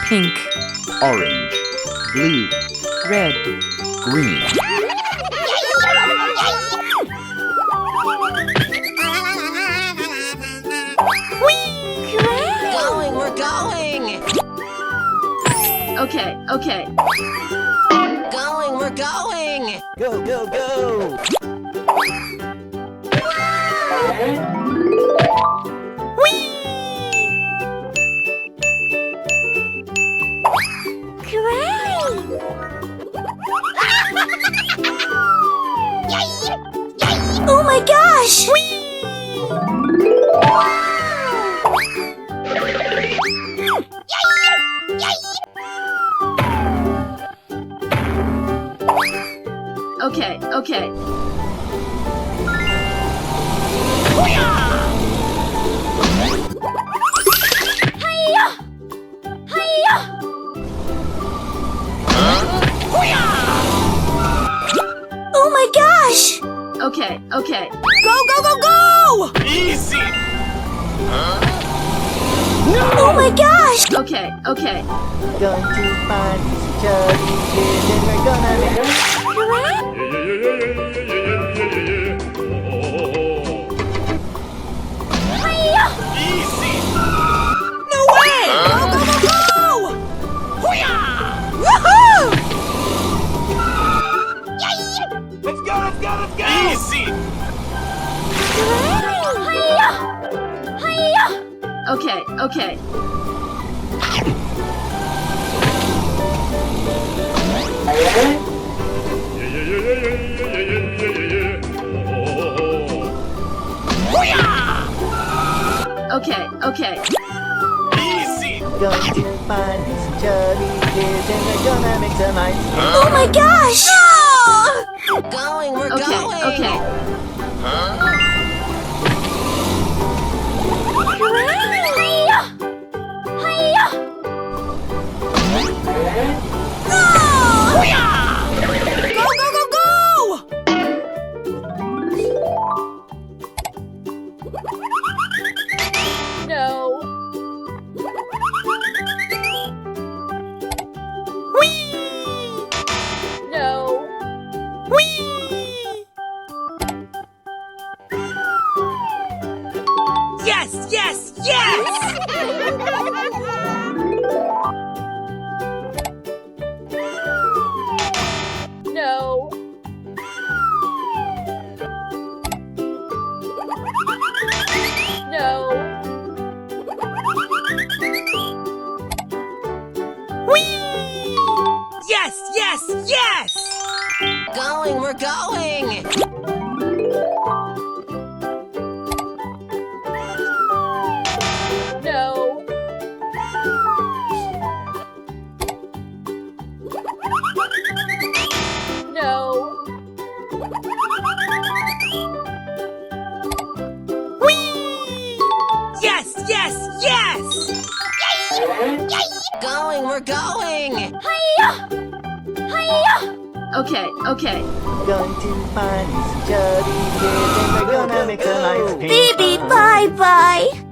pink, orange, blue, red, green. Going, we're going! Okay. Going, we're going! Go, go, go! Oh my gosh! Okay. Oh my gosh! Okay. Go, go, go, go! Easy! Oh my gosh! Okay. Going to find these chubby kids and we're gonna make Easy! No way! Go, go, go, go! Woohoo! Let's go! Easy! Okay. Okay. Easy! Going to find these chubby kids and we're gonna make some ice cream. Oh my gosh! Going, we're going! Okay. Go, go, go, go! No. No. Yes! No. No. Yes! Going, we're going! No. No. Yes! Going, we're going! Okay. Going to find these chubby kids and we're gonna make some ice cream. Baby, bye-bye!